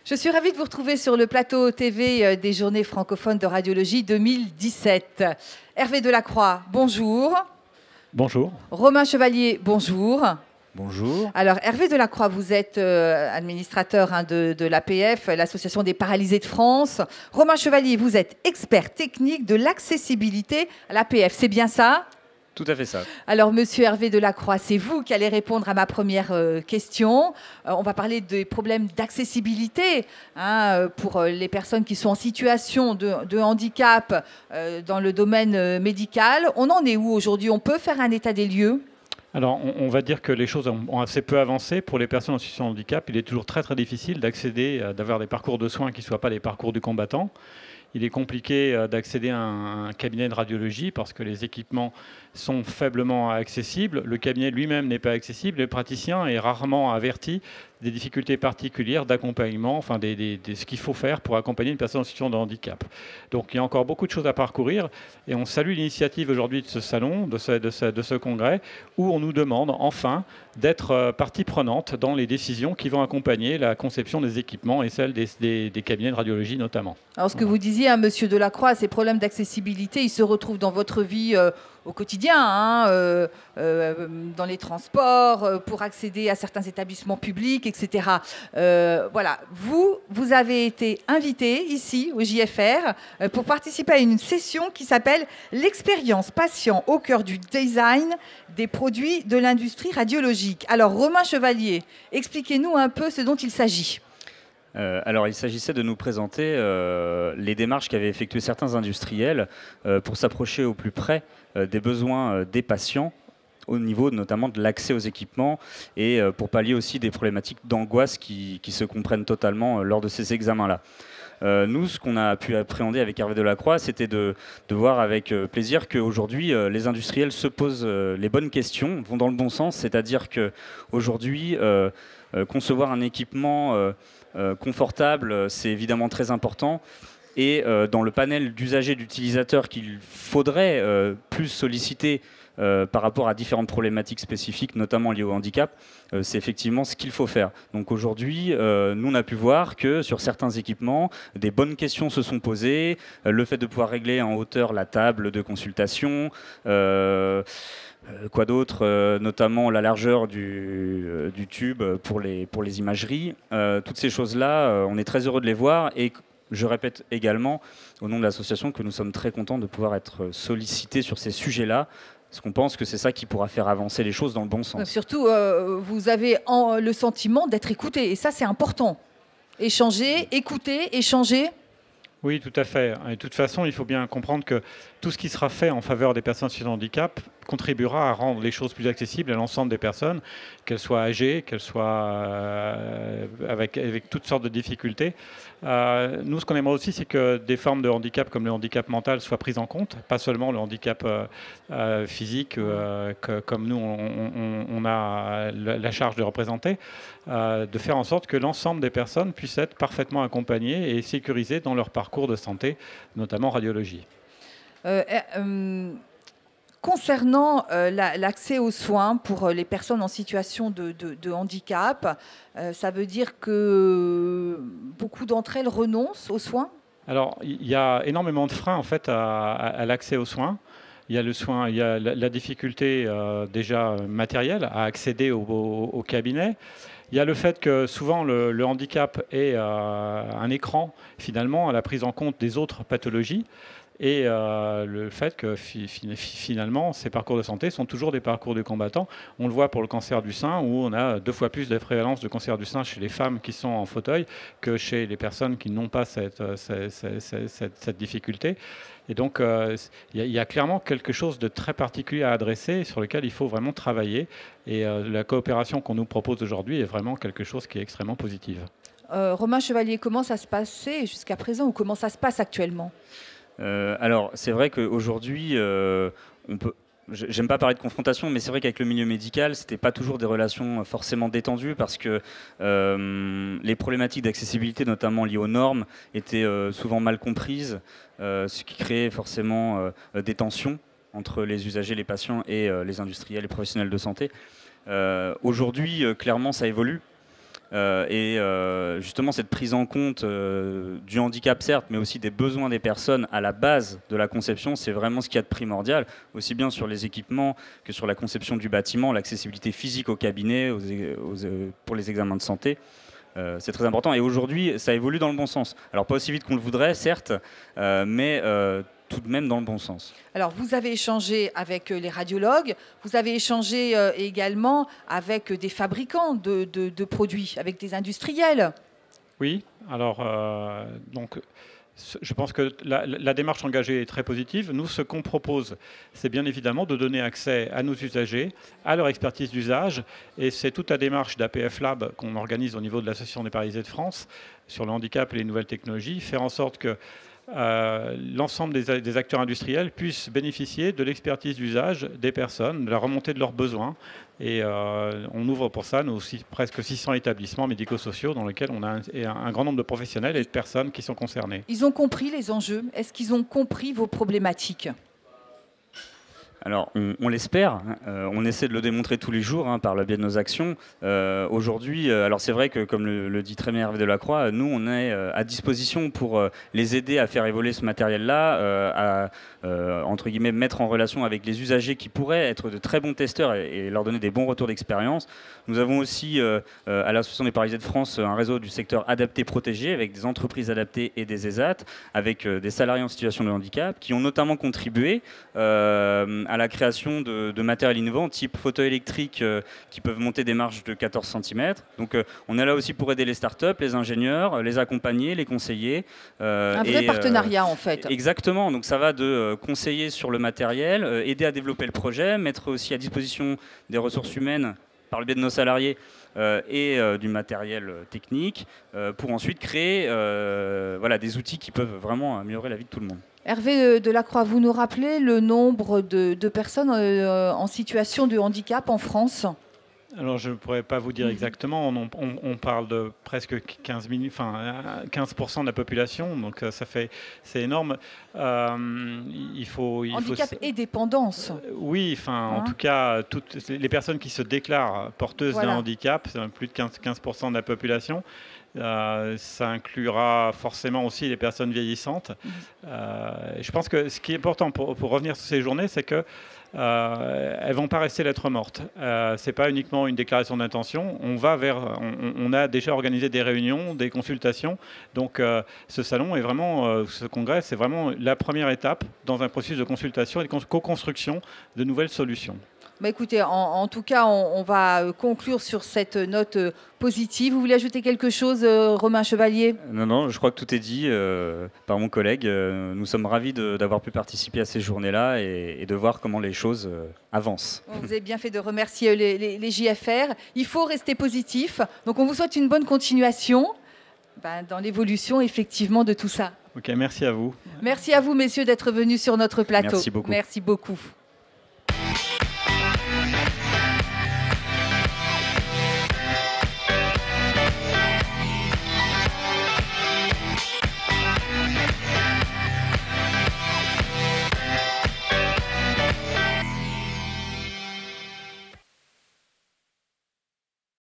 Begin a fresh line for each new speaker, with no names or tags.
Je suis ravie de vous retrouver sur le plateau TV des Journées francophones de radiologie 2017. Hervé Delacroix, bonjour.
Bonjour.
Romain Chevalier, bonjour.
Bonjour.
Alors, Hervé Delacroix, vous êtes administrateur de l'APF, l'Association des paralysés de France. Romain Chevalier, vous êtes expert technique de l'accessibilité à l'APF, c'est bien ça ?
Tout à fait ça.
Alors, monsieur Hervé Delacroix, c'est vous qui allez répondre à ma première question. On va parler des problèmes d'accessibilité pour les personnes qui sont en situation de handicap dans le domaine médical. On en est où aujourd'hui ? On peut faire un état des lieux ?
Alors, on va dire que les choses ont assez peu avancé. Pour les personnes en situation de handicap, il est toujours très très difficile d'accéder, d'avoir des parcours de soins qui ne soient pas des parcours du combattant. Il est compliqué d'accéder à un cabinet de radiologie parce que les équipements sont faiblement accessibles. Le cabinet lui-même n'est pas accessible. Le praticien est rarement averti des difficultés particulières d'accompagnement, enfin ce qu'il faut faire pour accompagner une personne en situation de handicap. Donc il y a encore beaucoup de choses à parcourir et on salue l'initiative aujourd'hui de ce salon, de ce congrès, où on nous demande enfin d'être partie prenante dans les décisions qui vont accompagner la conception des équipements et celle des cabinets de radiologie notamment.
Alors ce que vous disiez, monsieur Delacroix, ces problèmes d'accessibilité, ils se retrouvent dans votre vie au quotidien, dans les transports, pour accéder à certains établissements publics, etc. Voilà, vous avez été invité ici au JFR pour participer à une session qui s'appelle « L'expérience patient au cœur du design des produits de l'industrie radiologique ». Alors Romain Chevalier, expliquez-nous un peu ce dont il s'agit.
Alors, il s'agissait de nous présenter les démarches qu'avaient effectuées certains industriels pour s'approcher au plus près des besoins des patients au niveau notamment de l'accès aux équipements et pour pallier aussi des problématiques d'angoisse qui se comprennent totalement lors de ces examens-là. Nous, ce qu'on a pu appréhender avec Hervé Delacroix, c'était de voir avec plaisir qu'aujourd'hui, les industriels se posent les bonnes questions, vont dans le bon sens, c'est-à-dire qu'aujourd'hui, concevoir un équipement confortable, c'est évidemment très important. Et dans le panel d'usagers, d'utilisateurs qu'il faudrait plus solliciter par rapport à différentes problématiques spécifiques, notamment liées au handicap, c'est effectivement ce qu'il faut faire. Donc aujourd'hui, nous on a pu voir que sur certains équipements, des bonnes questions se sont posées, le fait de pouvoir régler en hauteur la table de consultation, quoi d'autre, notamment la largeur du tube pour les imageries. Toutes ces choses-là, on est très heureux de les voir et je répète également, au nom de l'association, que nous sommes très contents de pouvoir être sollicités sur ces sujets-là, parce qu'on pense que c'est ça qui pourra faire avancer les choses dans le bon sens.
Surtout, vous avez le sentiment d'être écouté, et ça c'est important. Échanger, écouter, échanger.
Oui, tout à fait. Et de toute façon, il faut bien comprendre que tout ce qui sera fait en faveur des personnes en situation de handicap contribuera à rendre les choses plus accessibles à l'ensemble des personnes, qu'elles soient âgées, qu'elles soient avec toutes sortes de difficultés. Nous, ce qu'on aimerait aussi, c'est que des formes de handicap comme le handicap mental soient prises en compte, pas seulement le handicap physique, comme nous, on a la charge de représenter, de faire en sorte que l'ensemble des personnes puissent être parfaitement accompagnées et sécurisées dans leur parcours de santé, notamment radiologie.
Concernant l'accès aux soins pour les personnes en situation de handicap, ça veut dire que beaucoup d'entre elles renoncent aux soins ? Alors,
il y a énormément de freins en fait, à l'accès aux soins. Il y a le soin, il y a la difficulté déjà matérielle à accéder au cabinet. Il y a le fait que souvent le handicap est un écran finalement à la prise en compte des autres pathologies. Et le fait que finalement, ces parcours de santé sont toujours des parcours du combattant. On le voit pour le cancer du sein, où on a 2 fois plus de prévalence de cancer du sein chez les femmes qui sont en fauteuil que chez les personnes qui n'ont pas cette difficulté. Et donc, il y a clairement quelque chose de très particulier à adresser, sur lequel il faut vraiment travailler. Et la coopération qu'on nous propose aujourd'hui est vraiment quelque chose qui est extrêmement positive.
Romain Chevalier, comment ça se passait jusqu'à présent ou comment ça se passe actuellement ?
Alors, c'est vrai qu'aujourd'hui, on peut... J'aime pas parler de confrontation, mais c'est vrai qu'avec le milieu médical, c'était pas toujours des relations forcément détendues parce que les problématiques d'accessibilité, notamment liées aux normes, étaient souvent mal comprises, ce qui créait forcément des tensions entre les usagers, les patients et les industriels, les professionnels de santé. Aujourd'hui, clairement, ça évolue. Justement, cette prise en compte du handicap, certes, mais aussi des besoins des personnes à la base de la conception, c'est vraiment ce qu'il y a de primordial, aussi bien sur les équipements que sur la conception du bâtiment, l'accessibilité physique au cabinet, pour les examens de santé. C'est très important. Et aujourd'hui, ça évolue dans le bon sens. Alors, pas aussi vite qu'on le voudrait, certes, mais tout de même dans le bon sens.
Alors, vous avez échangé avec les radiologues, vous avez échangé également avec des fabricants de produits, avec des industriels.
Oui, alors, donc, je pense que la démarche engagée est très positive. Nous, ce qu'on propose, c'est bien évidemment de donner accès à nos usagers, à leur expertise d'usage. Et c'est toute la démarche d'APF Lab qu'on organise au niveau de l'Association des paralysés de France sur le handicap et les nouvelles technologies, faire en sorte que l'ensemble des acteurs industriels puissent bénéficier de l'expertise d'usage des personnes, de la remontée de leurs besoins. Et on ouvre pour ça nos presque 600 établissements médico-sociaux dans lesquels on a un grand nombre de professionnels et de personnes qui sont concernées.
Ils ont compris les enjeux? Est-ce qu'ils ont compris vos problématiques?
Alors, on l'espère, on essaie de le démontrer tous les jours par le biais de nos actions. Aujourd'hui, alors c'est vrai que, comme le dit très bien Hervé Delacroix, nous, on est à disposition pour les aider à faire évoluer ce matériel-là, entre guillemets, mettre en relation avec les usagers qui pourraient être de très bons testeurs et leur donner des bons retours d'expérience. Nous avons aussi, à l'Association des paralysés de France, un réseau du secteur adapté protégé, avec des entreprises adaptées et des ESAT, avec des salariés en situation de handicap, qui ont notamment contribué à la création de matériel innovant type photoélectrique qui peuvent monter des marges de 14 cm. Donc on est là aussi pour aider les startups, les ingénieurs, les accompagner, les conseiller.
Un vrai partenariat en fait.
Exactement, donc ça va de conseiller sur le matériel, aider à développer le projet, mettre aussi à disposition des ressources humaines par le biais de nos salariés et du matériel technique pour ensuite créer des outils qui peuvent vraiment améliorer la vie de tout le monde.
Hervé Delacroix, vous nous rappelez le nombre de personnes en situation de handicap en France?
Alors, je ne pourrais pas vous dire exactement. On parle de presque 15% de la population, donc c'est énorme.
Handicap et dépendance.
Oui, en tout cas, toutes les personnes qui se déclarent porteuses d'un handicap, c'est plus de 15% de la population. Ça inclura forcément aussi les personnes vieillissantes. Je pense que ce qui est important pour revenir sur ces journées, c'est que elles vont pas rester lettres mortes. C'est pas uniquement une déclaration d'intention. On a déjà organisé des réunions, des consultations. Donc ce salon est vraiment, ce congrès, c'est vraiment la première étape dans un processus de consultation et de co-construction de nouvelles solutions.
Bah écoutez, en tout cas, on va conclure sur cette note positive. Vous voulez ajouter quelque chose, Romain Chevalier?
Non, je crois que tout est dit par mon collègue. Nous sommes ravis d'avoir pu participer à ces journées-là et de voir comment les choses avancent.
Vous avez bien fait de remercier les JFR. Il faut rester positif. Donc on vous souhaite une bonne continuation dans l'évolution, effectivement, de tout ça.
Ok, merci à vous.
Merci à vous, messieurs, d'être venus sur notre plateau.
Merci beaucoup.
Merci beaucoup.